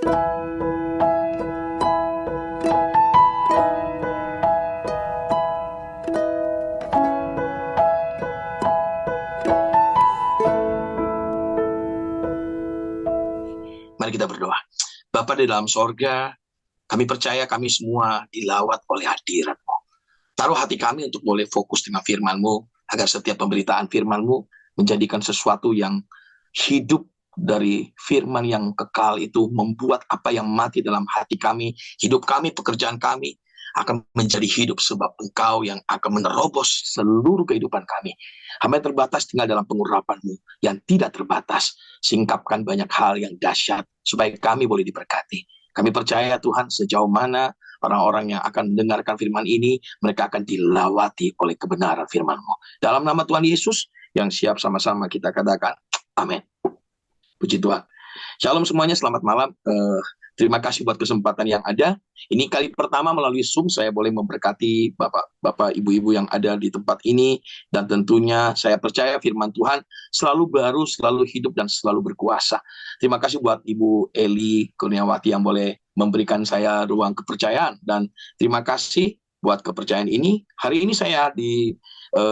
Mari kita berdoa. Bapa di dalam sorga, kami percaya kami semua dilawat oleh hadirat-Mu. Taruh hati kami untuk boleh fokus dengan firman-Mu, agar setiap pemberitaan firman-Mu menjadikan sesuatu yang hidup dari firman yang kekal itu, membuat apa yang mati dalam hati kami, hidup kami, pekerjaan kami, akan menjadi hidup sebab Engkau yang akan menerobos seluruh kehidupan kami. Hamba terbatas tinggal dalam pengurapan-Mu yang tidak terbatas. Singkapkan banyak hal yang dahsyat supaya kami boleh diberkati. Kami percaya Tuhan, sejauh mana orang-orang yang akan mendengarkan firman ini, mereka akan dilawati oleh kebenaran firman-Mu. Dalam nama Tuhan Yesus, yang siap sama-sama kita katakan, amin. Puji Tuhan. Shalom semuanya, selamat malam. Terima kasih buat kesempatan yang ada. Ini kali pertama melalui Zoom saya boleh memberkati Bapak, Ibu-ibu yang ada di tempat ini. Dan tentunya saya percaya firman Tuhan selalu baru, selalu hidup, dan selalu berkuasa. Terima kasih buat Ibu Eli Kurniawati yang boleh memberikan saya ruang kepercayaan. Dan terima kasih buat kepercayaan ini. Hari ini saya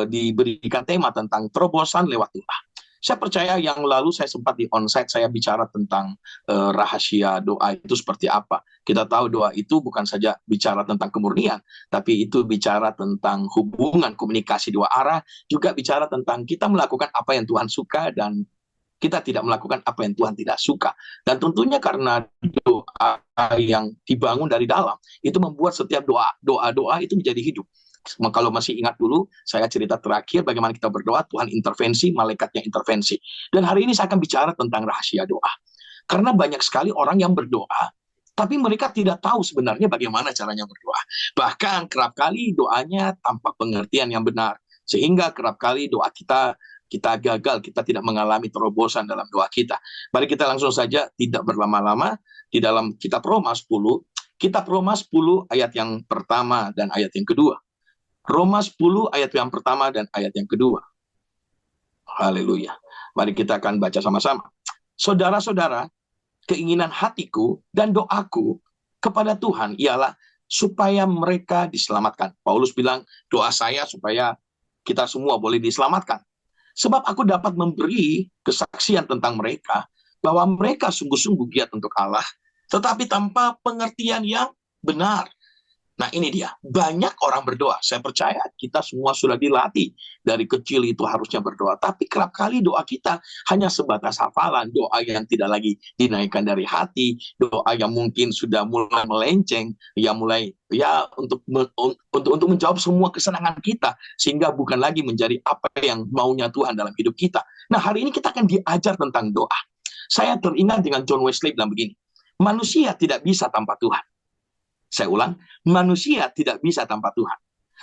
diberikan tema tentang terobosan lewat doa. Saya percaya yang lalu saya sempat di onsite saya bicara tentang rahasia doa itu seperti apa. Kita tahu doa itu bukan saja bicara tentang kemurnian, tapi itu bicara tentang hubungan komunikasi dua arah, juga bicara tentang kita melakukan apa yang Tuhan suka dan kita tidak melakukan apa yang Tuhan tidak suka. Dan tentunya karena doa yang dibangun dari dalam, itu membuat setiap doa itu menjadi hidup. Kalau masih ingat dulu, saya cerita terakhir bagaimana kita berdoa, Tuhan intervensi, malaikatnya intervensi. Dan hari ini saya akan bicara tentang rahasia doa. Karena banyak sekali orang yang berdoa, tapi mereka tidak tahu sebenarnya bagaimana caranya berdoa. Bahkan kerap kali doanya tanpa pengertian yang benar. Sehingga kerap kali doa kita gagal, kita tidak mengalami terobosan dalam doa kita. Mari kita langsung saja, tidak berlama-lama, di dalam kitab Roma 10, kitab Roma 10 ayat yang pertama dan ayat yang kedua. Roma 10 ayat yang pertama dan ayat yang kedua. Haleluya. Mari kita akan baca sama-sama. Saudara-saudara, keinginan hatiku dan doaku kepada Tuhan ialah supaya mereka diselamatkan. Paulus bilang, doa saya supaya kita semua boleh diselamatkan. Sebab aku dapat memberi kesaksian tentang mereka, bahwa mereka sungguh-sungguh giat untuk Allah, tetapi tanpa pengertian yang benar. Nah ini dia, banyak orang berdoa. Saya percaya kita semua sudah dilatih dari kecil itu harusnya berdoa. Tapi kerap kali doa kita hanya sebatas hafalan, doa yang tidak lagi dinaikkan dari hati, doa yang mungkin sudah mulai melenceng, yang mulai untuk menjawab semua kesenangan kita, sehingga bukan lagi menjadi apa yang maunya Tuhan dalam hidup kita. Nah hari ini kita akan diajar tentang doa. Saya teringat dengan John Wesley bilang begini, manusia tidak bisa tanpa Tuhan. Saya ulang, manusia tidak bisa tanpa Tuhan.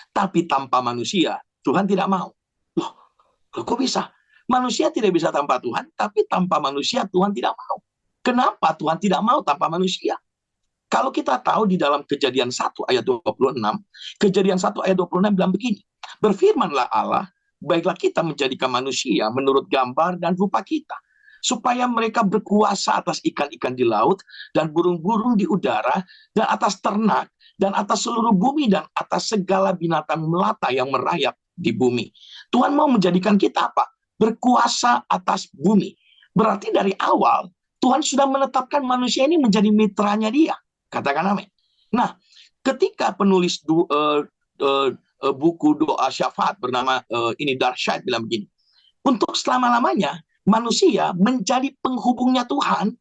Tapi tanpa manusia, Tuhan tidak mau. Loh, kok bisa? Manusia tidak bisa tanpa Tuhan, tapi tanpa manusia Tuhan tidak mau. Kenapa Tuhan tidak mau tanpa manusia? Kalau kita tahu di dalam Kejadian 1 ayat 26, Kejadian 1 ayat 26 bilang begini, berfirmanlah Allah, baiklah kita menjadikan manusia menurut gambar dan rupa kita, supaya mereka berkuasa atas ikan-ikan di laut, dan burung-burung di udara, dan atas ternak, dan atas seluruh bumi, dan atas segala binatang melata yang merayap di bumi. Tuhan mau menjadikan kita apa? Berkuasa atas bumi. Berarti dari awal, Tuhan sudah menetapkan manusia ini menjadi mitranya dia. Katakan amin. Nah, ketika penulis buku doa syafaat bernama Darshad bilang begini, untuk selama-lamanya, manusia menjadi penghubungnya Tuhan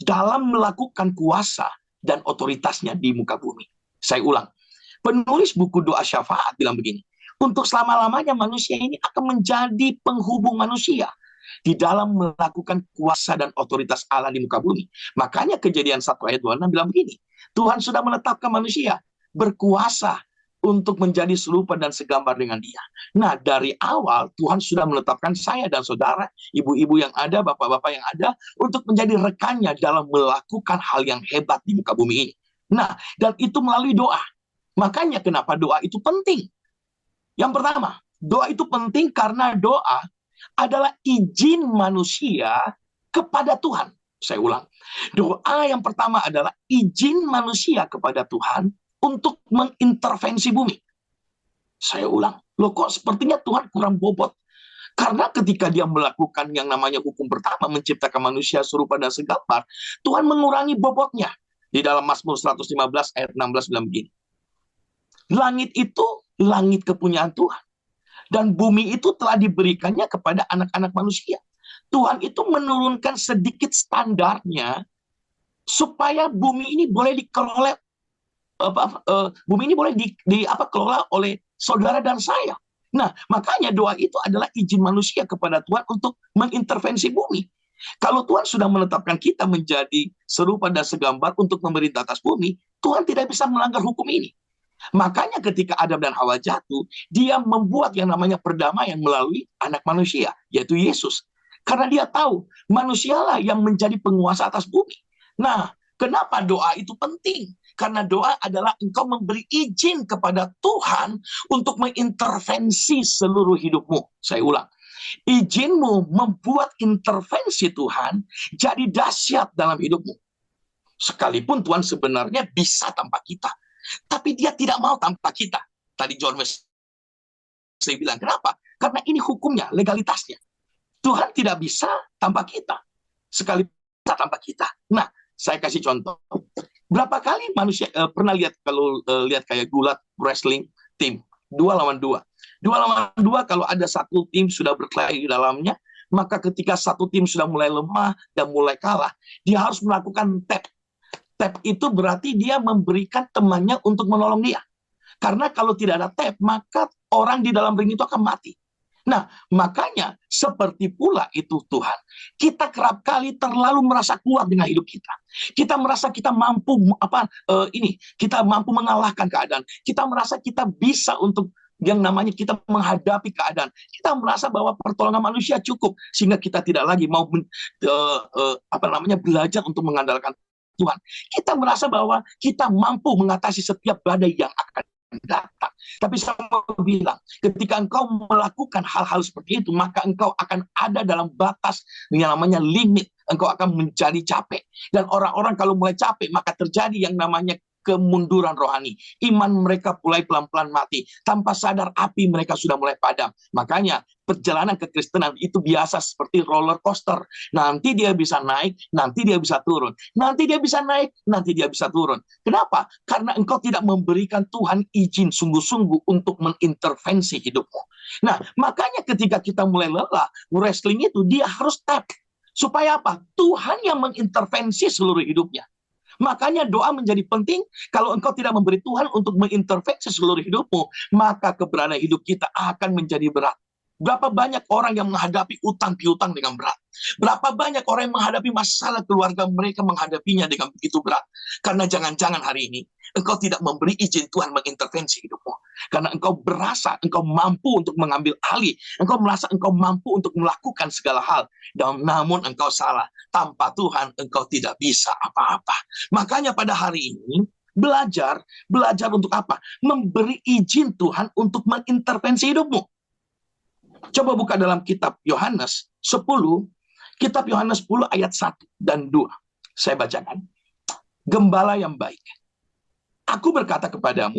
dalam melakukan kuasa dan otoritasnya di muka bumi. Saya ulang, penulis buku doa syafaat bilang begini, untuk selama-lamanya manusia ini akan menjadi penghubung manusia di dalam melakukan kuasa dan otoritas Allah di muka bumi. Makanya Kejadian 1 ayat 26 bilang begini, Tuhan sudah menetapkan manusia berkuasa untuk menjadi serupa dan segambar dengan dia. Nah, dari awal Tuhan sudah menetapkan saya dan saudara, ibu-ibu yang ada, bapak-bapak yang ada, untuk menjadi rekannya dalam melakukan hal yang hebat di muka bumi ini. Nah, dan itu melalui doa. Makanya kenapa doa itu penting? Yang pertama, doa itu penting karena doa adalah izin manusia kepada Tuhan. Saya ulang. Doa yang pertama adalah izin manusia kepada Tuhan untuk mengintervensi bumi. Saya ulang. Loh, kok sepertinya Tuhan kurang bobot? Karena ketika dia melakukan yang namanya hukum pertama, menciptakan manusia serupa dan segambar, Tuhan mengurangi bobotnya. Di dalam Mazmur 115 ayat 16 bilang begini. Langit itu langit kepunyaan Tuhan. Dan bumi itu telah diberikannya kepada anak-anak manusia. Tuhan itu menurunkan sedikit standarnya supaya bumi ini boleh dikelola, bumi ini boleh kelola oleh saudara dan saya. Nah, makanya doa itu adalah izin manusia kepada Tuhan untuk mengintervensi bumi. Kalau Tuhan sudah menetapkan kita menjadi serupa dan segambar untuk memerintah atas bumi, Tuhan tidak bisa melanggar hukum ini. Makanya ketika Adam dan Hawa jatuh, dia membuat yang namanya perdamaian melalui anak manusia, yaitu Yesus. Karena dia tahu, manusialah yang menjadi penguasa atas bumi. Nah, kenapa doa itu penting? Karena doa adalah engkau memberi izin kepada Tuhan untuk mengintervensi seluruh hidupmu. Saya ulang. Izinmu membuat intervensi Tuhan jadi dahsyat dalam hidupmu. Sekalipun Tuhan sebenarnya bisa tanpa kita. Tapi dia tidak mau tanpa kita. Tadi John Wesley bilang, kenapa? Karena ini hukumnya, legalitasnya. Tuhan tidak bisa tanpa kita. Sekali bisa tanpa kita. Nah, saya kasih contoh. Berapa kali manusia pernah lihat kalau lihat kayak gulat wrestling tim 2 lawan 2. 2 lawan 2 kalau ada satu tim sudah berkelahi di dalamnya, maka ketika satu tim sudah mulai lemah dan mulai kalah, dia harus melakukan tap. Tap itu berarti dia memberikan temannya untuk menolong dia. Karena kalau tidak ada tap, maka orang di dalam ring itu akan mati. Nah, makanya seperti pula itu Tuhan. Kita kerap kali terlalu merasa kuat dengan hidup kita. Kita merasa kita mampu kita mampu mengalahkan keadaan. Kita merasa kita bisa untuk yang namanya kita menghadapi keadaan. Kita merasa bahwa pertolongan manusia cukup sehingga kita tidak lagi mau belajar untuk mengandalkan Tuhan. Kita merasa bahwa kita mampu mengatasi setiap badai yang akan datang. Tapi saya mau bilang, ketika engkau melakukan hal-hal seperti itu, maka engkau akan ada dalam batas yang namanya limit. Engkau akan menjadi capek. Dan orang-orang kalau mulai capek, maka terjadi yang namanya kemunduran rohani. Iman mereka mulai pelan-pelan mati. Tanpa sadar api mereka sudah mulai padam. Makanya perjalanan kekristenan itu biasa seperti roller coaster. Nanti dia bisa naik, nanti dia bisa turun. Nanti dia bisa naik, nanti dia bisa turun. Kenapa? Karena engkau tidak memberikan Tuhan izin sungguh-sungguh untuk mengintervensi hidupmu. Nah, makanya ketika kita mulai lelah, wrestling itu dia harus tap. Supaya apa? Tuhan yang mengintervensi seluruh hidupnya. Makanya doa menjadi penting. Kalau engkau tidak memberi Tuhan untuk mengintervensi seluruh hidupmu, maka keberadaan hidup kita akan menjadi berat. Berapa banyak orang yang menghadapi utang piutang dengan berat. Berapa banyak orang yang menghadapi masalah keluarga mereka menghadapinya dengan begitu berat. Karena jangan-jangan hari ini engkau tidak memberi izin Tuhan mengintervensi hidupmu. Karena engkau berasa engkau mampu untuk mengambil alih. Engkau merasa engkau mampu untuk melakukan segala hal. Dan namun engkau salah. Tanpa Tuhan engkau tidak bisa apa-apa. Makanya pada hari ini belajar untuk apa? Memberi izin Tuhan untuk mengintervensi hidupmu. Coba buka dalam kitab Yohanes 10, kitab Yohanes 10 ayat 1 dan 2. Saya bacakan. Gembala yang baik. Aku berkata kepadamu,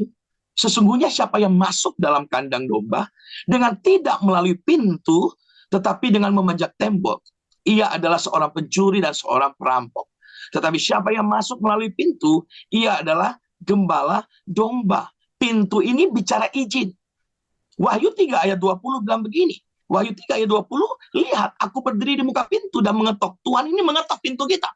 sesungguhnya siapa yang masuk dalam kandang domba dengan tidak melalui pintu, tetapi dengan memanjat tembok, ia adalah seorang pencuri dan seorang perampok. Tetapi siapa yang masuk melalui pintu, ia adalah gembala domba. Pintu ini bicara izin. Wahyu 3 ayat 20 bilang begini. Wahyu 3 ayat 20, lihat aku berdiri di muka pintu dan mengetok. Tuhan ini mengetok pintu kita.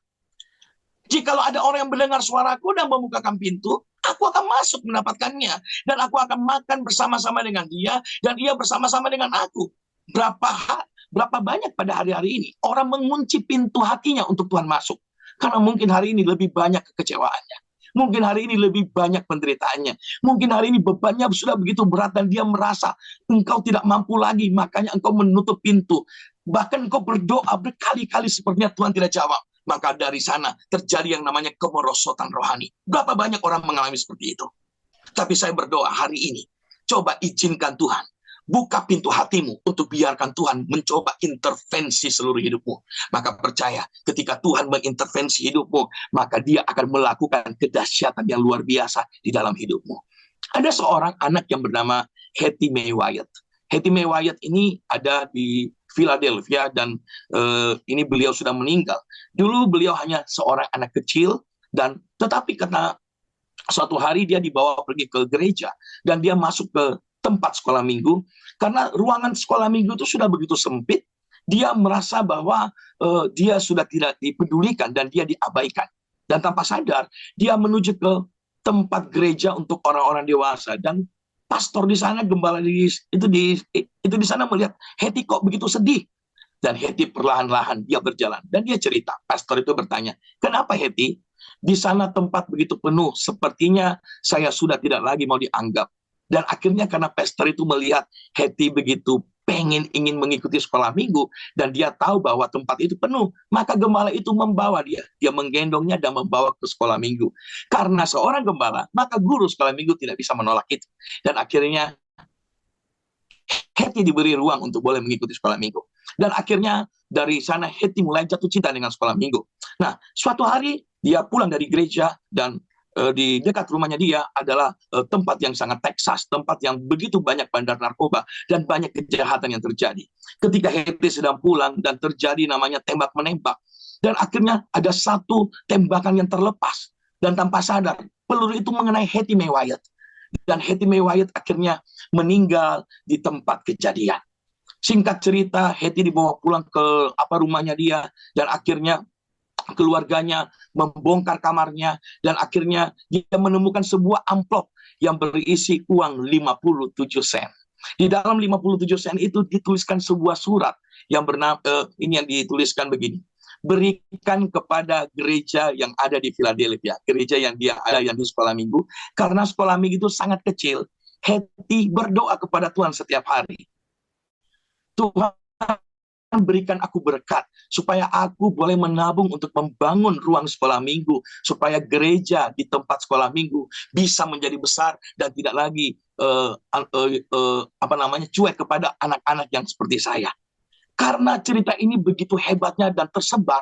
Jikalau ada orang yang mendengar suaraku dan membukakan pintu, aku akan masuk mendapatkannya. Dan aku akan makan bersama-sama dengan dia, dan ia bersama-sama dengan aku. Berapa banyak pada hari-hari ini orang mengunci pintu hatinya untuk Tuhan masuk. Karena mungkin hari ini lebih banyak kekecewaannya. Mungkin hari ini lebih banyak penderitaannya. Mungkin hari ini bebannya sudah begitu berat dan dia merasa engkau tidak mampu lagi. Makanya engkau menutup pintu. Bahkan engkau berdoa berkali-kali sepertinya Tuhan tidak jawab. Maka dari sana terjadi yang namanya kemerosotan rohani. Berapa banyak orang mengalami seperti itu. Tapi saya berdoa hari ini. Coba izinkan Tuhan buka pintu hatimu untuk biarkan Tuhan mencoba intervensi seluruh hidupmu. Maka percaya, ketika Tuhan mengintervensi hidupmu, maka dia akan melakukan kedahsyatan yang luar biasa di dalam hidupmu. Ada seorang anak yang bernama Hattie Mae Wyatt. Hattie Mae Wyatt ini ada di Philadelphia dan ini beliau sudah meninggal. Dulu beliau hanya seorang anak kecil, dan tetapi karena suatu hari dia dibawa pergi ke gereja dan dia masuk ke tempat sekolah minggu. Karena ruangan sekolah minggu itu sudah begitu sempit, dia merasa bahwa dia sudah tidak dipedulikan dan dia diabaikan. Dan tanpa sadar, dia menuju ke tempat gereja untuk orang-orang dewasa. Dan pastor di sana, gembala di sana melihat Hattie kok begitu sedih. Dan Hattie perlahan-lahan dia berjalan. Dan dia cerita, pastor itu bertanya, kenapa Hattie? Di sana tempat begitu penuh, sepertinya saya sudah tidak lagi mau dianggap. Dan akhirnya karena pastor itu melihat Hattie begitu ingin mengikuti sekolah minggu, dan dia tahu bahwa tempat itu penuh, maka gembala itu membawa dia menggendongnya dan membawa ke sekolah minggu. Karena seorang gembala, maka guru sekolah minggu tidak bisa menolak itu. Dan akhirnya Hattie diberi ruang untuk boleh mengikuti sekolah minggu. Dan akhirnya dari sana Hattie mulai jatuh cinta dengan sekolah minggu. Nah, suatu hari dia pulang dari gereja, dan di dekat rumahnya dia adalah tempat yang sangat Texas, tempat yang begitu banyak bandar narkoba dan banyak kejahatan yang terjadi. Ketika Hattie sedang pulang dan terjadi namanya tembak-menembak, dan akhirnya ada satu tembakan yang terlepas, dan tanpa sadar peluru itu mengenai Hattie Mae Wyatt, dan Hattie Mae Wyatt akhirnya meninggal di tempat kejadian. Singkat cerita, Hattie dibawa pulang ke rumahnya dia, dan akhirnya keluarganya membongkar kamarnya, dan akhirnya dia menemukan sebuah amplop yang berisi uang 57 sen. Di dalam 57 sen itu dituliskan sebuah surat yang bernama ini yang dituliskan begini: berikan kepada gereja yang ada di Philadelphia, gereja yang dia ada yang di sekolah minggu, karena sekolah minggu itu sangat kecil. Hattie berdoa kepada Tuhan setiap hari, Tuhan berikan aku berkat supaya aku boleh menabung untuk membangun ruang sekolah minggu, supaya gereja di tempat sekolah minggu bisa menjadi besar dan tidak lagi cuek kepada anak-anak yang seperti saya. Karena cerita ini begitu hebatnya dan tersebar,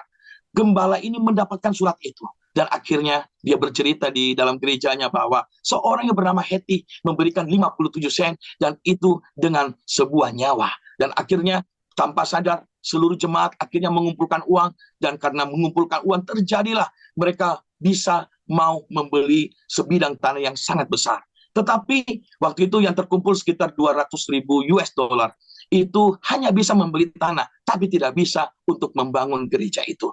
gembala ini mendapatkan surat itu. Dan akhirnya dia bercerita di dalam gerejanya bahwa seorang yang bernama Hattie memberikan 57 sen, dan itu dengan sebuah nyawa. Dan akhirnya tanpa sadar seluruh jemaat akhirnya mengumpulkan uang, dan karena mengumpulkan uang terjadilah mereka bisa mau membeli sebidang tanah yang sangat besar. Tetapi waktu itu yang terkumpul sekitar 200.000 US dollar itu hanya bisa membeli tanah, tapi tidak bisa untuk membangun gereja itu.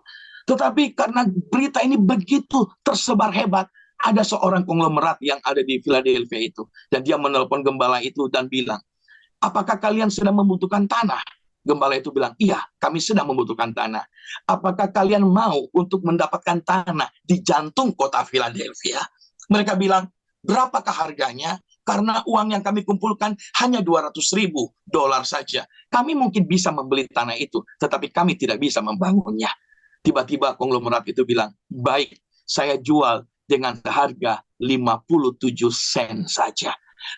Tetapi karena berita ini begitu tersebar hebat, ada seorang konglomerat yang ada di Philadelphia itu, dan dia menelpon gembala itu dan bilang, apakah kalian sedang membutuhkan tanah? Gembala itu bilang, iya, kami sedang membutuhkan tanah. Apakah kalian mau untuk mendapatkan tanah di jantung kota Philadelphia? Mereka bilang, berapakah harganya? Karena uang yang kami kumpulkan hanya 200.000 dolar saja. Kami mungkin bisa membeli tanah itu, tetapi kami tidak bisa membangunnya. Tiba-tiba konglomerat itu bilang, baik, saya jual dengan harga 57 sen saja.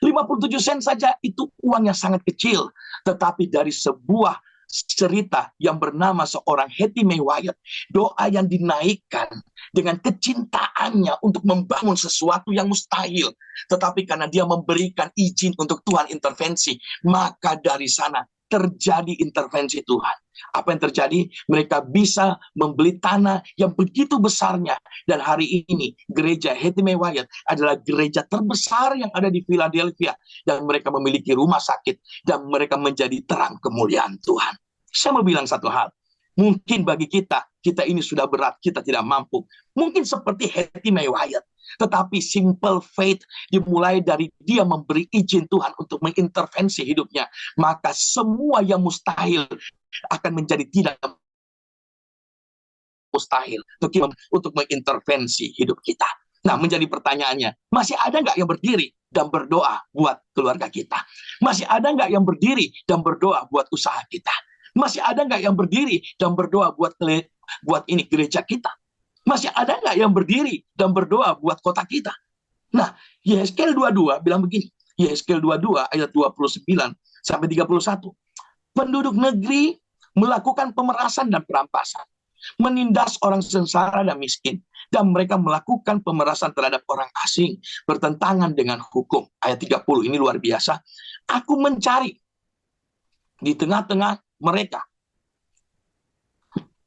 57 sen saja itu uang yang sangat kecil, tetapi dari sebuah cerita yang bernama seorang Hattie Mae Wyatt, doa yang dinaikkan dengan kecintaannya untuk membangun sesuatu yang mustahil, tetapi karena dia memberikan izin untuk Tuhan intervensi, maka dari sana terjadi intervensi Tuhan. Apa yang terjadi? Mereka bisa membeli tanah yang begitu besarnya. Dan hari ini gereja Hattie Mae Wyatt adalah gereja terbesar yang ada di Philadelphia. Dan mereka memiliki rumah sakit. Dan mereka menjadi terang kemuliaan Tuhan. Saya mau bilang satu hal. Mungkin bagi kita ini sudah berat, kita tidak mampu. Mungkin seperti Hattie Mae Wyatt. Tetapi simple faith dimulai dari dia memberi izin Tuhan untuk mengintervensi hidupnya. Maka semua yang mustahil akan menjadi tidak mustahil untuk mengintervensi hidup kita. Nah, menjadi pertanyaannya, masih ada nggak yang berdiri dan berdoa buat keluarga kita? Masih ada nggak yang berdiri dan berdoa buat usaha kita? Masih ada nggak yang berdiri dan berdoa buat ini gereja kita? Masih ada nggak yang berdiri dan berdoa buat kota kita? Nah, Yehezkiel 22 bilang begini. Yehezkiel 22 ayat 29. sampai 31. Penduduk negeri melakukan pemerasan dan perampasan, menindas orang sengsara dan miskin, dan mereka melakukan pemerasan terhadap orang asing, bertentangan dengan hukum. Ayat 30 ini luar biasa. Aku mencari di tengah-tengah mereka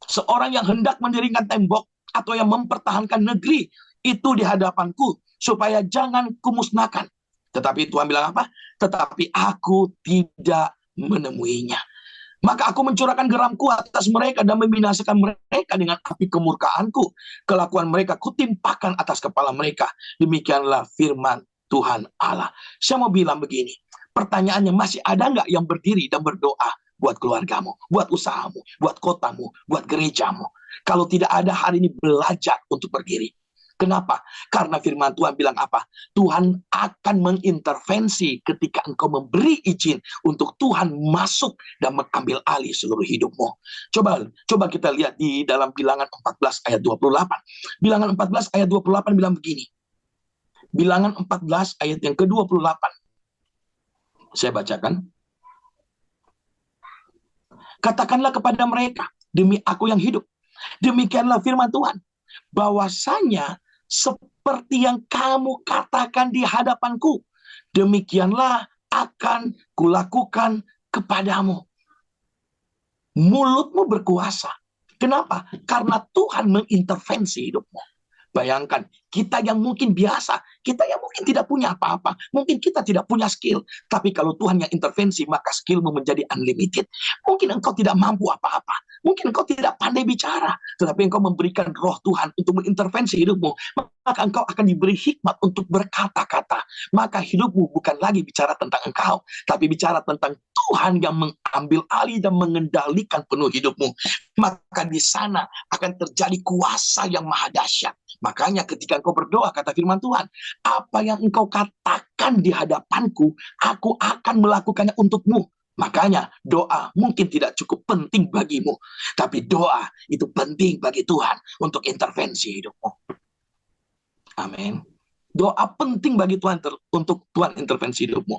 seorang yang hendak mendirikan tembok atau yang mempertahankan negeri itu di hadapanku, supaya jangan kumusnahkan. Tetapi Tuhan bilang apa? Tetapi aku tidak menemuinya. Maka aku mencurahkan geramku atas mereka dan membinasakan mereka dengan api kemurkaanku. Kelakuan mereka kutimpakan atas kepala mereka. Demikianlah firman Tuhan Allah. Saya mau bilang begini, pertanyaannya, masih ada nggak yang berdiri dan berdoa buat keluargamu, buat usahamu, buat kotamu, buat gerejamu? Kalau tidak ada, hari ini belajar untuk berdiri. Kenapa? Karena firman Tuhan bilang apa? Tuhan akan mengintervensi ketika engkau memberi izin untuk Tuhan masuk dan mengambil alih seluruh hidupmu. Coba kita lihat di dalam Bilangan 14 ayat 28. Bilangan 14 ayat 28 bilang begini. Bilangan 14 ayat yang ke-28. Saya bacakan. Katakanlah kepada mereka, demi aku yang hidup, demikianlah firman Tuhan, bahwasanya seperti yang kamu katakan di hadapanku, demikianlah akan kulakukan kepadamu. Mulutmu berkuasa. Kenapa? Karena Tuhan mengintervensi hidupmu. Bayangkan, kita yang mungkin biasa, kita yang mungkin tidak punya apa-apa, mungkin kita tidak punya skill, tapi kalau Tuhan yang intervensi, maka skillmu menjadi unlimited. Mungkin engkau tidak mampu apa-apa, mungkin engkau tidak pandai bicara, tetapi engkau memberikan roh Tuhan untuk mengintervensi hidupmu, maka engkau akan diberi hikmat untuk berkata-kata. Maka hidupmu bukan lagi bicara tentang engkau, tapi bicara tentang Tuhan yang mengambil alih dan mengendalikan penuh hidupmu. Maka di sana akan terjadi kuasa yang maha dahsyat. Makanya ketika engkau berdoa, kata firman Tuhan, apa yang engkau katakan di hadapanku, aku akan melakukannya untukmu. Makanya doa mungkin tidak cukup penting bagimu, tapi doa itu penting bagi Tuhan untuk intervensi hidupmu. Amin. Doa penting bagi Tuhan untuk Tuhan intervensi hidupmu.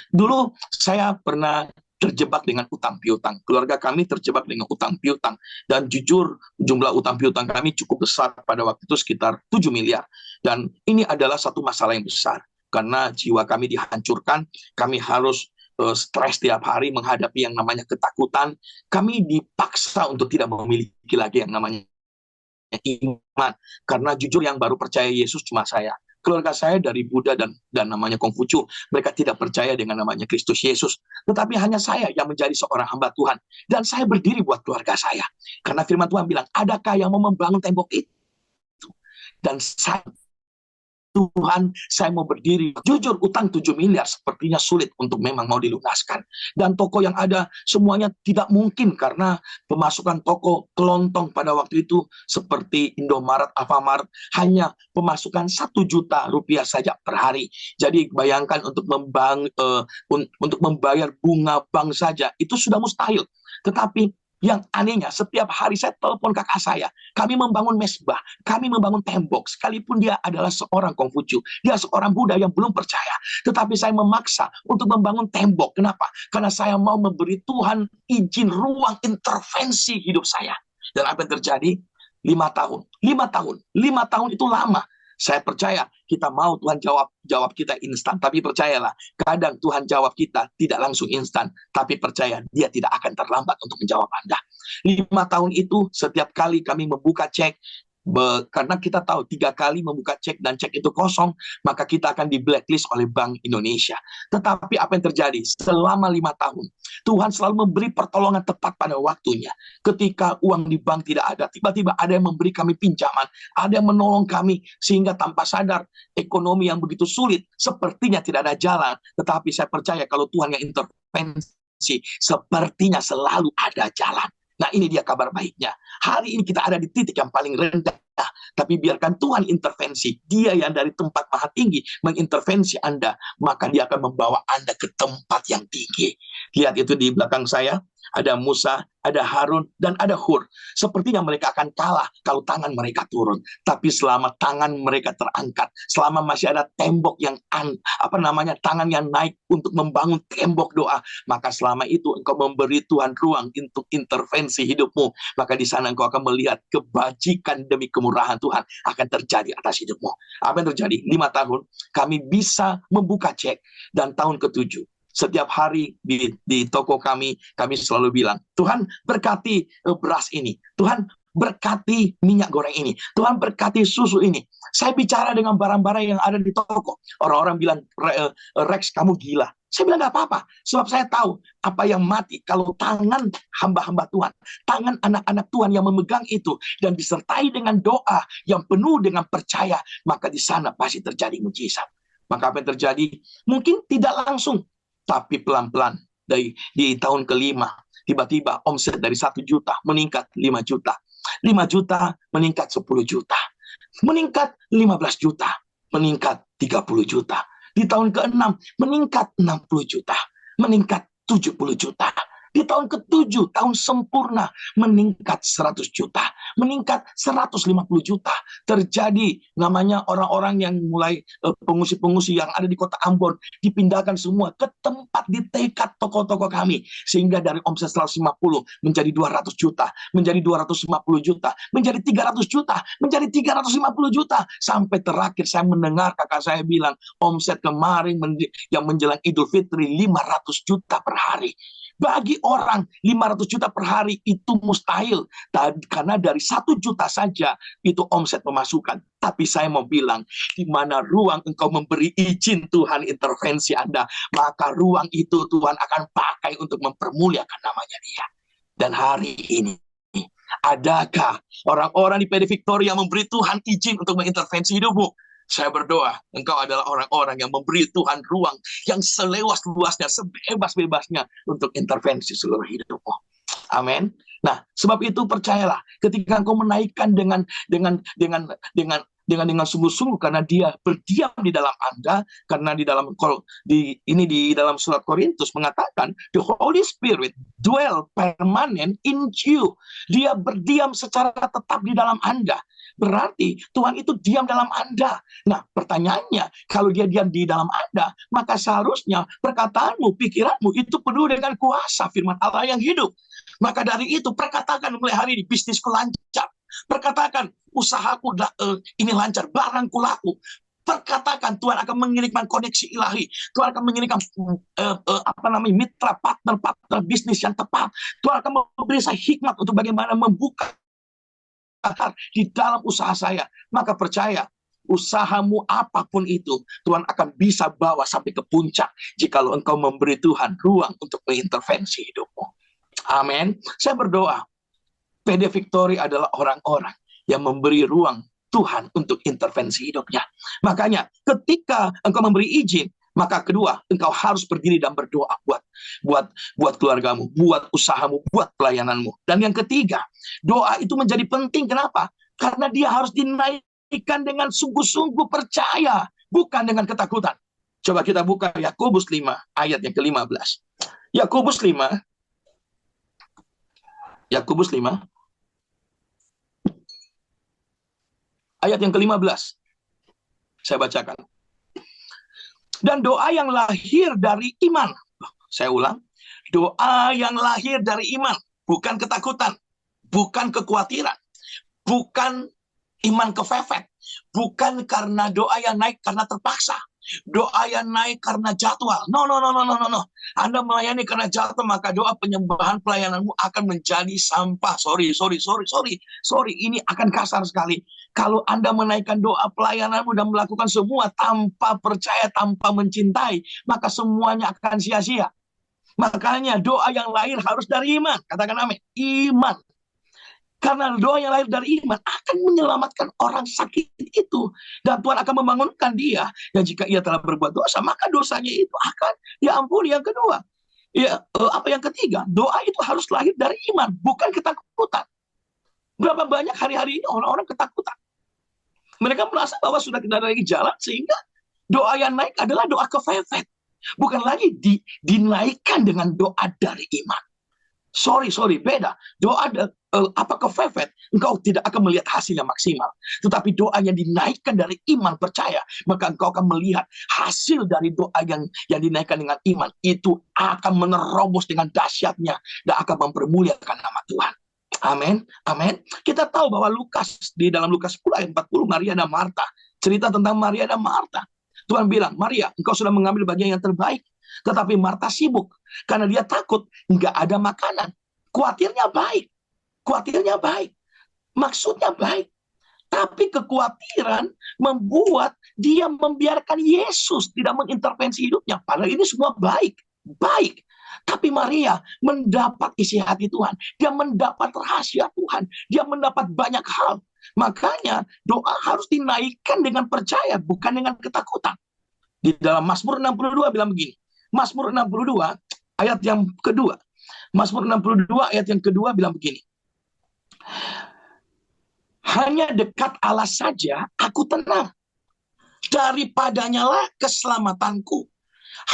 Dulu saya pernah terjebak dengan utang piutang. Keluarga kami terjebak dengan utang piutang. Dan jujur, jumlah utang piutang kami cukup besar pada waktu itu, sekitar 7 miliar. Dan ini adalah satu masalah yang besar. Karena jiwa kami dihancurkan, kami harus stres tiap hari menghadapi yang namanya ketakutan. Kami dipaksa untuk tidak memiliki lagi yang namanya iman. Karena jujur yang baru percaya Yesus cuma saya. Keluarga saya dari Buddha dan namanya Konghucu, mereka tidak percaya dengan namanya Kristus Yesus. Tetapi hanya saya yang menjadi seorang hamba Tuhan. Dan saya berdiri buat keluarga saya. Karena firman Tuhan bilang, adakah yang mau membangun tembok itu? Dan saya, Tuhan, saya mau berdiri. Jujur, utang 7 miliar sepertinya sulit untuk memang mau dilunaskan. Dan toko yang ada semuanya tidak mungkin karena pemasukan toko kelontong pada waktu itu seperti Indomaret, Alfamart, hanya pemasukan 1 juta rupiah saja per hari. Jadi bayangkan untuk membayar bunga bank saja, itu sudah mustahil. Tetapi yang anehnya, setiap hari saya telepon kakak saya. Kami membangun mesbah, kami membangun tembok. Sekalipun dia adalah seorang Konghucu, dia seorang Buddha yang belum percaya. Tetapi saya memaksa untuk membangun tembok. Kenapa? Karena saya mau memberi Tuhan izin ruang intervensi hidup saya. Dan apa yang terjadi? 5 tahun. 5 tahun itu lama. Saya percaya kita mau Tuhan jawab kita instan. Tapi percayalah, kadang Tuhan jawab kita tidak langsung instan. Tapi percaya, dia tidak akan terlambat untuk menjawab Anda. 5 tahun itu setiap kali kami membuka cek, karena kita tahu 3 kali membuka cek dan cek itu kosong, maka kita akan di blacklist oleh Bank Indonesia. Tetapi apa yang terjadi? Selama 5 tahun, Tuhan selalu memberi pertolongan tepat pada waktunya. Ketika uang di bank tidak ada, tiba-tiba ada yang memberi kami pinjaman, ada yang menolong kami, sehingga tanpa sadar ekonomi yang begitu sulit, sepertinya tidak ada jalan. Tetapi saya percaya kalau Tuhan yang intervensi, sepertinya selalu ada jalan. Nah, ini dia kabar baiknya. Hari ini kita ada di titik yang paling rendah, tapi biarkan Tuhan intervensi. Dia yang dari tempat maha tinggi mengintervensi Anda, maka dia akan membawa Anda ke tempat yang tinggi. Lihat itu di belakang saya, ada Musa, ada Harun, dan ada Hur. Sepertinya mereka akan kalah kalau tangan mereka turun. Tapi selama tangan mereka terangkat, selama masih ada tembok yang tangan yang naik untuk membangun tembok doa, maka selama itu engkau memberi Tuhan ruang untuk intervensi hidupmu. Maka di sana engkau akan melihat kebajikan demi kemurahan Tuhan akan terjadi atas hidupmu. Apa yang terjadi? 5 tahun kami bisa membuka cek, dan tahun ke-7 setiap hari di toko kami selalu bilang, Tuhan berkati beras ini, Tuhan berkati minyak goreng ini, Tuhan berkati susu ini. Saya bicara dengan barang-barang yang ada di toko. Orang-orang bilang, Rex kamu gila. Saya bilang gak apa-apa, sebab saya tahu apa yang mati kalau tangan hamba-hamba Tuhan, tangan anak-anak Tuhan yang memegang itu, dan disertai dengan doa yang penuh dengan percaya, maka di sana pasti terjadi mujizat. Maka apa yang terjadi? Mungkin tidak langsung, tapi pelan-pelan di tahun ke-5, tiba-tiba omset dari 1 juta meningkat 5 juta. 5 juta meningkat 10 juta. Meningkat 15 juta. Meningkat 30 juta. Di tahun ke-6 meningkat 60 juta. Meningkat 70 juta. Di tahun ke-7, tahun sempurna, meningkat 100 juta, meningkat 150 juta. Terjadi namanya orang-orang yang mulai pengungsi-pengungsi yang ada di kota Ambon, dipindahkan semua ke tempat di tekad toko-toko kami. Sehingga dari omset 150 menjadi 200 juta, menjadi 250 juta, menjadi 300 juta, menjadi 350 juta. Sampai terakhir saya mendengar kakak saya bilang, omset kemarin yang menjelang Idul Fitri 500 juta per hari. Bagi orang 500 juta per hari itu mustahil, karena dari 1 juta saja itu omset pemasukan. Tapi saya mau bilang, di mana ruang engkau memberi izin Tuhan intervensi Anda, maka ruang itu Tuhan akan pakai untuk mempermuliakan namanya Dia. Dan hari ini, adakah orang-orang di PD Victoria yang memberi Tuhan izin untuk mengintervensi hidupmu? Saya berdoa, engkau adalah orang-orang yang memberi Tuhan ruang yang seluas-luasnya, sebebas-bebasnya untuk intervensi seluruh hidupmu. Amin. Nah, sebab itu percayalah, ketika engkau menaikkan dengan sungguh-sungguh, karena Dia berdiam di dalam Anda, karena di dalam surat Korintus mengatakan, the Holy Spirit dwell permanent in you. Dia berdiam secara tetap di dalam Anda. Berarti Tuhan itu diam dalam Anda. Nah, pertanyaannya, kalau Dia diam di dalam Anda, maka seharusnya perkataanmu, pikiranmu itu penuh dengan kuasa firman Allah yang hidup. Maka dari itu, perkatakan mulai hari ini, bisnisku lancar. Perkatakan, usahaku ini lancar, barangku laku. Perkatakan, Tuhan akan mengirimkan koneksi ilahi. Tuhan akan mengirimkan mitra, partner bisnis yang tepat. Tuhan akan memberi saya hikmat untuk bagaimana membuka di dalam usaha saya. Maka percaya, usahamu apapun itu, Tuhan akan bisa bawa sampai ke puncak jikalau engkau memberi Tuhan ruang untuk mengintervensi hidupmu. Amin. Saya berdoa, PD Victory adalah orang-orang yang memberi ruang Tuhan untuk intervensi hidupnya. Makanya ketika engkau memberi izin, maka kedua, engkau harus berdiri dan berdoa buat keluargamu, buat usahamu, buat pelayananmu. Dan yang ketiga, doa itu menjadi penting. Kenapa? Karena dia harus dinaikkan dengan sungguh-sungguh percaya, bukan dengan ketakutan. Coba kita buka Yakobus 5 ayat yang ke-15. Yakobus 5 ayat yang ke-15. Saya bacakan. Dan doa yang lahir dari iman. Saya ulang. Doa yang lahir dari iman. Bukan ketakutan. Bukan kekhawatiran. Bukan iman kefefet. Bukan karena doa yang naik karena terpaksa. Doa yang naik karena jadwal. No. Anda melayani karena jadwal, maka doa penyembahan pelayananmu akan menjadi sampah. Sorry. Ini akan kasar sekali. Kalau Anda menaikkan doa pelayananmu dan melakukan semua tanpa percaya, tanpa mencintai, maka semuanya akan sia-sia. Makanya doa yang lahir harus dari iman. Katakan amin. Iman. Karena doa yang lahir dari iman akan menyelamatkan orang sakit itu. Dan Tuhan akan membangunkan dia. Dan jika ia telah berbuat dosa, maka dosanya itu akan diampuni. Yang kedua, yang ketiga, doa itu harus lahir dari iman, bukan ketakutan. Berapa banyak hari-hari ini orang-orang ketakutan. Mereka merasa bahwa sudah tidak ada lagi jalan, sehingga doa yang naik adalah doa kefefet. Bukan lagi dinaikkan dengan doa dari iman. Sorry, beda. Doa apa kefefet, engkau tidak akan melihat hasil yang maksimal. Tetapi doa yang dinaikkan dari iman percaya, maka engkau akan melihat hasil dari doa yang dinaikkan dengan iman. Itu akan menerobos dengan dahsyatnya dan akan mempermuliakan nama Tuhan. Amin, amin. Kita tahu bahwa di dalam Lukas 10 ayat 40, Maria dan Marta. Cerita tentang Maria dan Marta. Tuhan bilang, Maria, engkau sudah mengambil bagian yang terbaik. Tetapi Marta sibuk karena dia takut nggak ada makanan. Khawatirnya baik, maksudnya baik. Tapi kekhawatiran membuat dia membiarkan Yesus tidak mengintervensi hidupnya. Padahal ini semua baik. Tapi Maria mendapat isi hati Tuhan. Dia mendapat rahasia Tuhan. Dia mendapat banyak hal. Makanya doa harus dinaikkan dengan percaya, bukan dengan ketakutan. Di dalam Mazmur 62 bilang begini. Mazmur 62 ayat yang kedua. Mazmur 62 ayat yang kedua bilang begini. Hanya dekat Allah saja aku tenang. Daripadanya lah keselamatanku.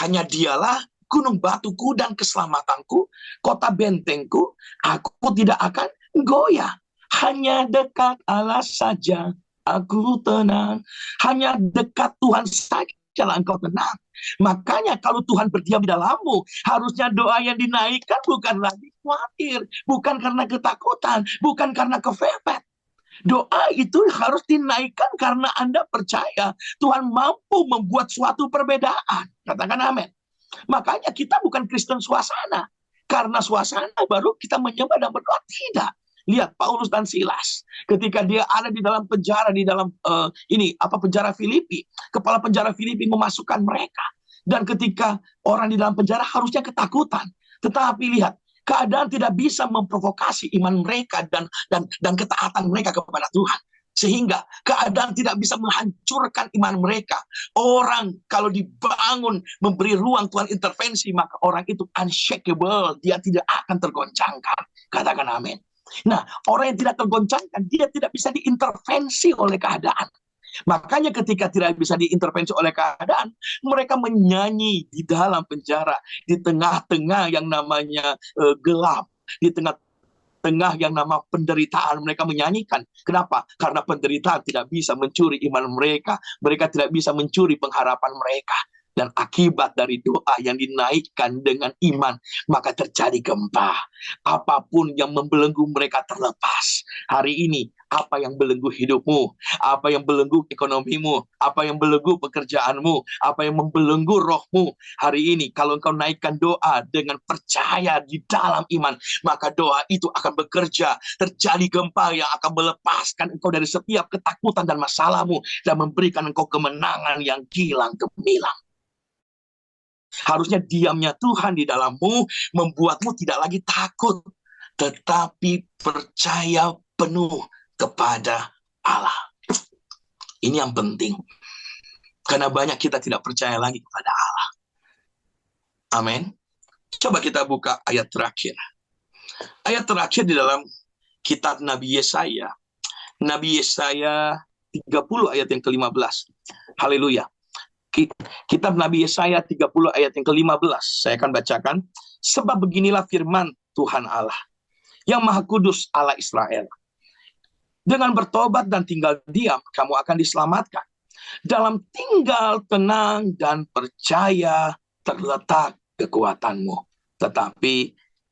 Hanya dialah gunung batuku dan keselamatanku, kota bentengku, aku tidak akan goyah. Hanya dekat Allah saja aku tenang. Hanya dekat Tuhan saja lah engkau tenang. Makanya kalau Tuhan berdiam di dalammu, harusnya doa yang dinaikkan bukan lagi khawatir, bukan karena ketakutan, bukan karena kefepet. Doa itu harus dinaikkan karena Anda percaya Tuhan mampu membuat suatu perbedaan. Katakan amin. Makanya kita bukan Kristen suasana. Karena suasana baru kita menyembah dan berdoa. Tidak. Lihat Paulus dan Silas. Ketika dia ada di dalam penjara, di dalam penjara Filipi. Kepala penjara Filipi memasukkan mereka. Dan ketika orang di dalam penjara harusnya ketakutan. Tetapi lihat, keadaan tidak bisa memprovokasi iman mereka dan ketaatan mereka kepada Tuhan. Sehingga keadaan tidak bisa menghancurkan iman mereka. Orang kalau dibangun, memberi ruang Tuhan intervensi, maka orang itu unshakable. Dia tidak akan tergoncangkan. Katakan amin. Nah, orang yang tidak tergoncangkan, dia tidak bisa diintervensi oleh keadaan. Makanya ketika tidak bisa diintervensi oleh keadaan, mereka menyanyi di dalam penjara, di tengah-tengah yang namanya gelap, di tengah yang nama penderitaan, mereka menyanyikan. Kenapa? Karena penderitaan tidak bisa mencuri iman mereka. Mereka tidak bisa mencuri pengharapan mereka. Dan akibat dari doa yang dinaikkan dengan iman, maka terjadi gempa. Apapun yang membelenggu mereka terlepas. Hari ini, apa yang belenggu hidupmu, apa yang belenggu ekonomimu, apa yang belenggu pekerjaanmu, apa yang membelenggu rohmu. Hari ini, kalau engkau naikkan doa dengan percaya di dalam iman, maka doa itu akan bekerja. Terjadi gempa yang akan melepaskan engkau dari setiap ketakutan dan masalahmu, dan memberikan engkau kemenangan yang gilang gemilang. Harusnya diamnya Tuhan di dalammu membuatmu tidak lagi takut, tetapi percaya penuh kepada Allah. Ini yang penting. Karena banyak kita tidak percaya lagi kepada Allah. Amin. Coba kita buka ayat terakhir. Ayat terakhir di dalam kitab Nabi Yesaya. Nabi Yesaya 30 ayat yang ke-15. Haleluya. Kitab Nabi Yesaya 30 ayat yang ke-15. Saya akan bacakan. Sebab beginilah firman Tuhan Allah, yang Maha Kudus, Allah Israel. Dengan bertobat dan tinggal diam, kamu akan diselamatkan. Dalam tinggal tenang dan percaya terletak kekuatanmu. Tetapi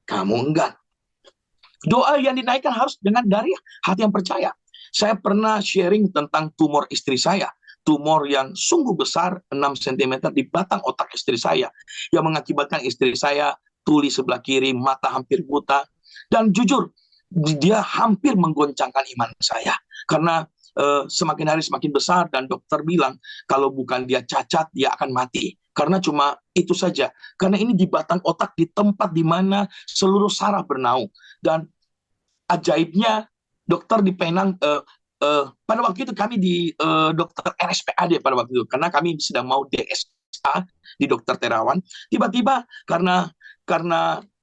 kamu enggan. Doa yang dinaikkan harus dari hati yang percaya. Saya pernah sharing tentang tumor istri saya. Tumor yang sungguh besar, 6 cm di batang otak istri saya, yang mengakibatkan istri saya tuli sebelah kiri, mata hampir buta. Dan jujur, dia hampir menggoncangkan iman saya. Karena semakin hari semakin besar, dan dokter bilang, kalau bukan dia cacat, dia akan mati. Karena cuma itu saja. Karena ini di batang otak, di tempat di mana seluruh saraf bernaung. Dan ajaibnya, dokter di Penang, pada waktu itu kami di dokter RSPAD pada waktu itu, karena kami sedang mau DSA di dokter Terawan. Tiba-tiba karena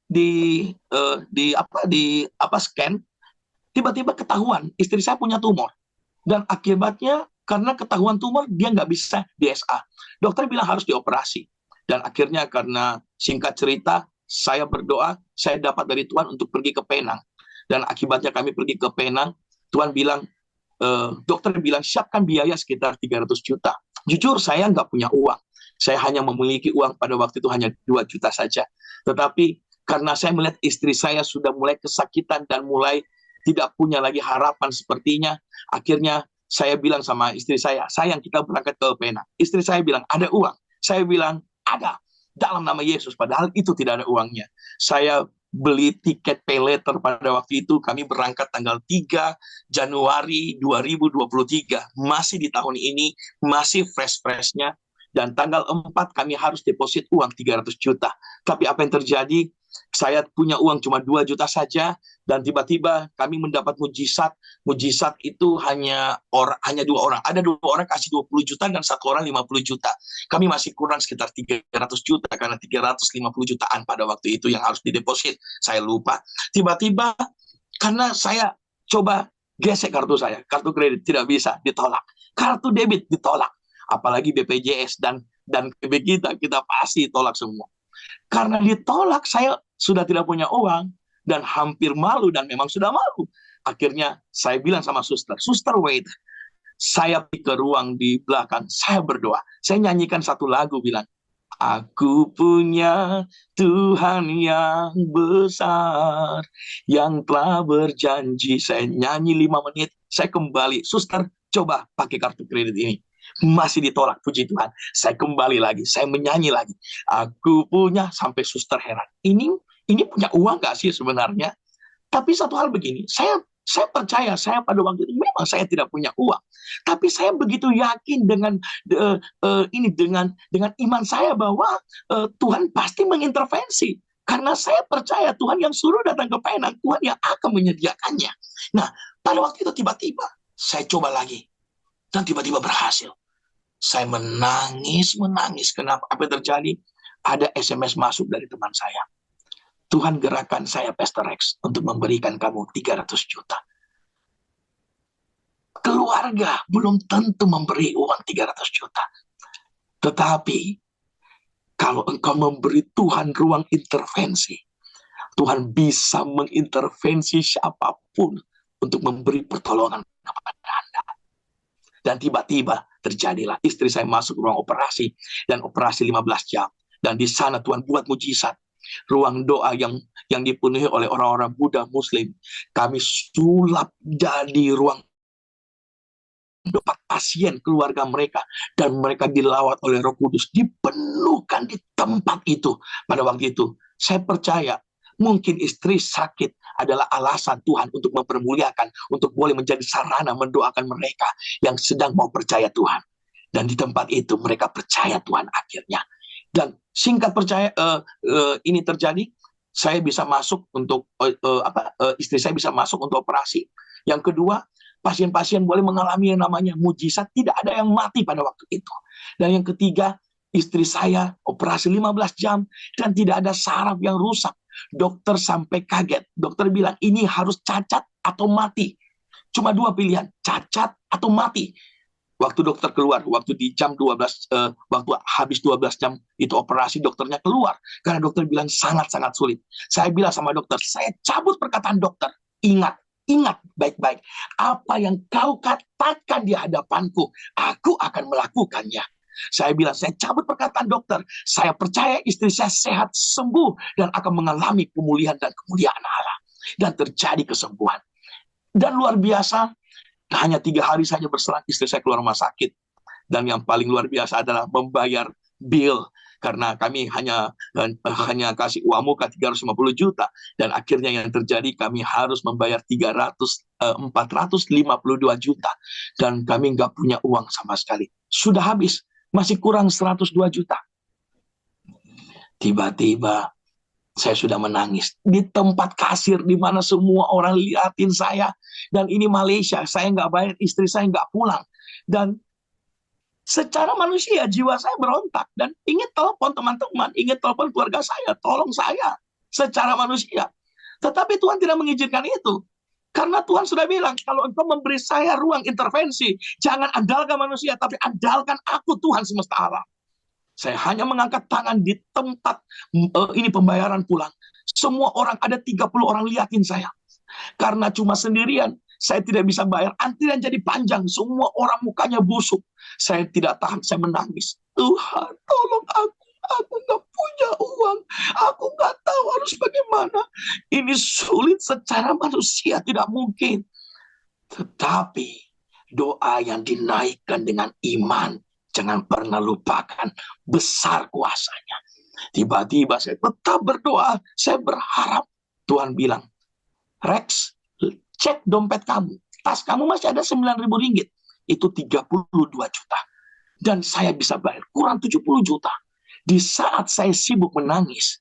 di scan, tiba-tiba ketahuan istri saya punya tumor, dan akibatnya karena ketahuan tumor dia nggak bisa DSA. Dokter bilang harus dioperasi, dan akhirnya karena singkat cerita saya berdoa, saya dapat dari Tuhan untuk pergi ke Penang. Dan akibatnya kami pergi ke Penang, Tuhan bilang, dokter bilang, siapkan biaya sekitar 300 juta. Jujur, saya nggak punya uang. Saya hanya memiliki uang pada waktu itu hanya 2 juta saja. Tetapi karena saya melihat istri saya sudah mulai kesakitan dan mulai tidak punya lagi harapan sepertinya, akhirnya saya bilang sama istri saya, sayang kita berangkat ke Penang. Istri saya bilang, ada uang. Saya bilang, ada. Dalam nama Yesus, padahal itu tidak ada uangnya. Saya beli tiket pay later pada waktu itu, kami berangkat tanggal 3 Januari 2023. Masih di tahun ini, masih fresh-freshnya. Dan tanggal 4 kami harus deposit uang 300 juta. Tapi apa yang terjadi? Saya punya uang cuma 2 juta saja, dan tiba-tiba kami mendapat mujizat. Mujizat itu hanya 2 orang. Ada 2 orang kasih 20 juta dan 1 orang 50 juta. Kami masih kurang sekitar 300 juta karena 350 jutaan pada waktu itu yang harus dideposit. Saya lupa. Tiba-tiba karena saya coba gesek kartu saya, kartu kredit tidak bisa, ditolak. Kartu debit ditolak. Apalagi BPJS dan PB kita pasti tolak semua. Karena ditolak, saya sudah tidak punya uang dan hampir malu, dan memang sudah malu. Akhirnya saya bilang sama suster, suster wait. Saya pergi ke ruang di belakang, saya berdoa. Saya nyanyikan satu lagu bilang, aku punya Tuhan yang besar, yang telah berjanji. Saya nyanyi 5 menit, saya kembali. Suster, coba pakai kartu kredit ini. Masih ditolak, puji Tuhan. Saya kembali lagi, saya menyanyi lagi. Aku punya, sampai suster heran. Ini punya uang gak sih sebenarnya? Tapi satu hal begini, saya percaya, saya pada waktu itu memang saya tidak punya uang. Tapi saya begitu yakin dengan iman saya bahwa Tuhan pasti mengintervensi. Karena saya percaya Tuhan yang suruh datang ke Penang, Tuhan yang akan menyediakannya. Nah, pada waktu itu tiba-tiba saya coba lagi. Dan tiba-tiba berhasil. Saya menangis. Kenapa? Apa yang terjadi? Ada SMS masuk dari teman saya. Tuhan gerakan saya, Pastor Rex, untuk memberikan kamu 300 juta. Keluarga belum tentu memberi uang 300 juta. Tetapi, kalau engkau memberi Tuhan ruang intervensi, Tuhan bisa mengintervensi siapapun untuk memberi pertolongan kepada Anda. Dan tiba-tiba terjadilah, istri saya masuk ruang operasi, dan operasi 15 jam. Dan di sana Tuhan buat mujizat. Ruang doa yang dipenuhi oleh orang-orang Buddha Muslim, kami sulap jadi ruang doa pasien keluarga mereka, dan mereka dilawat oleh Roh Kudus, dipenuhkan di tempat itu. Pada waktu itu saya percaya mungkin istri sakit adalah alasan Tuhan untuk mempermuliakan, untuk boleh menjadi sarana mendoakan mereka yang sedang mau percaya Tuhan. Dan di tempat itu mereka percaya Tuhan akhirnya. Dan singkat percaya ini terjadi, saya bisa masuk untuk istri saya bisa masuk untuk operasi. Yang kedua, pasien-pasien boleh mengalami yang namanya mujizat, tidak ada yang mati pada waktu itu. Dan yang ketiga, istri saya operasi 15 jam dan tidak ada saraf yang rusak. Dokter sampai kaget. Dokter bilang ini harus cacat atau mati. Cuma 2 pilihan, cacat atau mati. Waktu dokter keluar, waktu di jam 12, waktu habis 12 jam itu operasi, dokternya keluar. Karena dokter bilang sangat-sangat sulit. Saya bilang sama dokter, saya cabut perkataan dokter. Ingat baik-baik. Apa yang kau katakan di hadapanku, aku akan melakukannya. Saya bilang, saya cabut perkataan dokter. Saya percaya istri saya sehat, sembuh, dan akan mengalami pemulihan dan kemuliaan Allah. Dan terjadi kesembuhan. Dan luar biasa, hanya 3 hari saja berselang istri saya keluar rumah sakit. Dan yang paling luar biasa adalah membayar bill. Karena kami hanya kasih uang muka 350 juta. Dan akhirnya yang terjadi, kami harus membayar 452 juta. Dan kami nggak punya uang sama sekali. Sudah habis. Masih kurang 102 juta. Tiba-tiba saya sudah menangis di tempat kasir di mana semua orang liatin saya. Dan ini Malaysia, saya nggak bayar, istri saya nggak pulang. Dan secara manusia jiwa saya berontak dan ingin telepon teman-teman, ingin telepon keluarga saya, tolong saya secara manusia. Tetapi Tuhan tidak mengizinkan itu. Karena Tuhan sudah bilang, kalau engkau memberi saya ruang intervensi, jangan andalkan manusia, tapi andalkan aku, Tuhan semesta alam. Saya hanya mengangkat tangan di tempat ini pembayaran pulang. Semua orang, ada 30 orang liatin saya. Karena cuma sendirian, saya tidak bisa bayar. Antrian jadi panjang, semua orang mukanya busuk. Saya tidak tahan, saya menangis. Tuhan, tolong aku nggak punya uang. Aku nggak tahu harus bagaimana. Ini sulit secara manusia, tidak mungkin. Tetapi doa yang dinaikkan dengan iman, jangan pernah lupakan besar kuasanya. Tiba-tiba saya tetap berdoa, saya berharap. Tuhan bilang, Rex, cek dompet kamu. Tas kamu masih ada 9.000 ringgit. Itu 32 juta. Dan saya bisa bayar kurang 70 juta. Di saat saya sibuk menangis,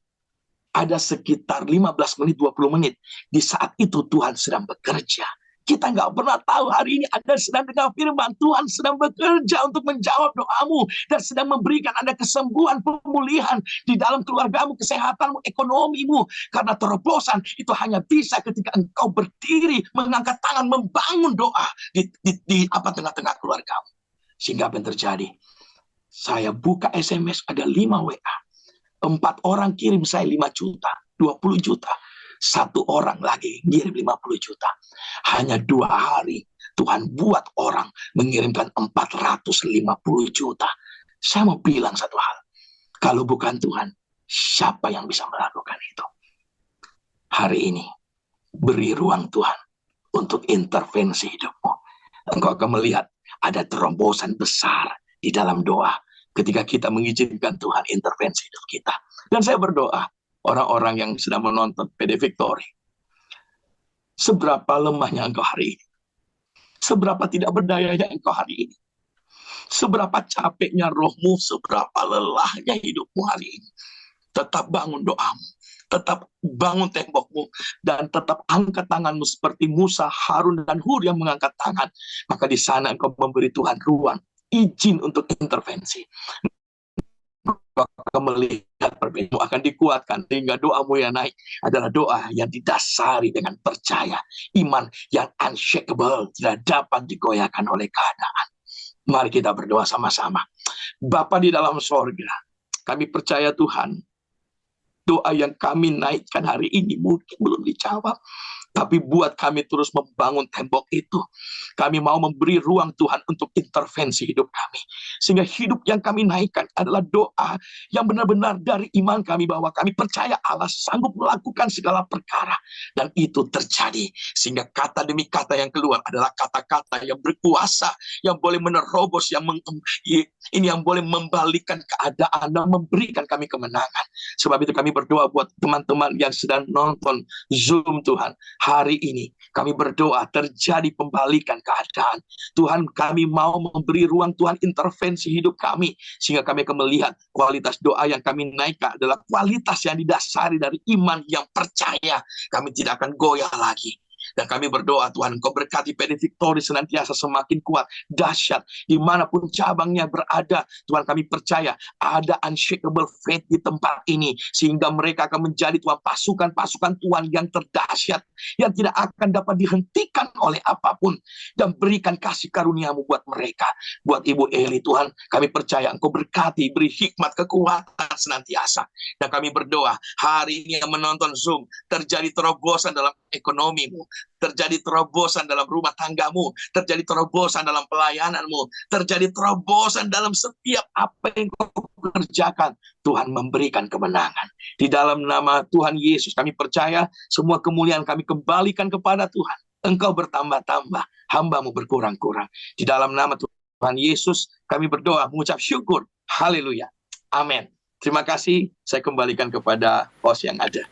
ada sekitar 15 menit, 20 menit. Di saat itu Tuhan sedang bekerja. Kita nggak pernah tahu hari ini Anda sedang dengar firman. Tuhan sedang bekerja untuk menjawab doamu. Dan sedang memberikan Anda kesembuhan, pemulihan di dalam keluargamu, kesehatanmu, ekonomimu. Karena terobosan itu hanya bisa ketika engkau berdiri, mengangkat tangan, membangun doa di tengah-tengah keluargamu. Sehingga apa yang terjadi? Saya buka SMS, ada 5 WA. 4 orang kirim saya 5 juta, 20 juta. 1 orang lagi ngirim 50 juta. Hanya 2 hari Tuhan buat orang mengirimkan 450 juta. Saya mau bilang satu hal. Kalau bukan Tuhan, siapa yang bisa melakukan itu? Hari ini, beri ruang Tuhan untuk intervensi hidupmu. Engkau akan melihat ada terobosan besar di dalam doa ketika kita mengizinkan Tuhan intervensi hidup kita. Dan saya berdoa, orang-orang yang sedang menonton PD Victory, seberapa lemahnya engkau hari ini, seberapa tidak berdayanya engkau hari ini, seberapa capeknya rohmu, seberapa lelahnya hidupmu hari ini, tetap bangun doamu, tetap bangun tembokmu, dan tetap angkat tanganmu seperti Musa, Harun, dan Hur yang mengangkat tangan. Maka di sana engkau memberi Tuhan ruang, izin untuk intervensi. Maka melihat perbedaan akan dikuatkan sehingga doamu yang naik adalah doa yang didasari dengan percaya, iman yang unshakable, tidak dapat digoyahkan oleh keadaan. Mari kita berdoa sama-sama. Bapa di dalam sorga, kami percaya Tuhan, doa yang kami naikkan hari ini mungkin belum dijawab, tapi buat kami terus membangun tembok itu. Kami mau memberi ruang Tuhan untuk intervensi hidup kami. Sehingga hidup yang kami naikkan adalah doa yang benar-benar dari iman kami, bahwa kami percaya Allah sanggup melakukan segala perkara. Dan itu terjadi. Sehingga kata demi kata yang keluar adalah kata-kata yang berkuasa, yang boleh menerobos, yang boleh membalikan keadaan dan memberikan kami kemenangan. Sebab itu kami berdoa buat teman-teman yang sedang nonton Zoom Tuhan. Hari ini kami berdoa terjadi pembalikan keadaan. Tuhan, kami mau memberi ruang Tuhan intervensi hidup kami. Sehingga kami akan melihat kualitas doa yang kami naikkan adalah kualitas yang didasari dari iman yang percaya. Kami tidak akan goyah lagi. Dan kami berdoa Tuhan, Engkau berkati PD Victory senantiasa semakin kuat, dahsyat, dimanapun cabangnya berada. Tuhan, kami percaya ada unshakable faith di tempat ini, sehingga mereka akan menjadi Tuhan pasukan-pasukan Tuhan yang terdahsyat, yang tidak akan dapat dihentikan oleh apapun. Dan berikan kasih karunia-Mu buat mereka. Buat Ibu Eli Tuhan, kami percaya Engkau berkati, beri hikmat, kekuatan senantiasa. Dan kami berdoa hari ini yang menonton Zoom, terjadi terobosan dalam ekonomimu, terjadi terobosan dalam rumah tanggamu, terjadi terobosan dalam pelayananmu, terjadi terobosan dalam setiap apa yang kau kerjakan. Tuhan memberikan kemenangan. Di dalam nama Tuhan Yesus kami percaya semua kemuliaan kami kembalikan kepada Tuhan. Engkau bertambah-tambah, hamba-Mu berkurang-kurang. Di dalam nama Tuhan Yesus kami berdoa, mengucap syukur. Haleluya. Amin. Terima kasih. Saya kembalikan kepada host yang ada.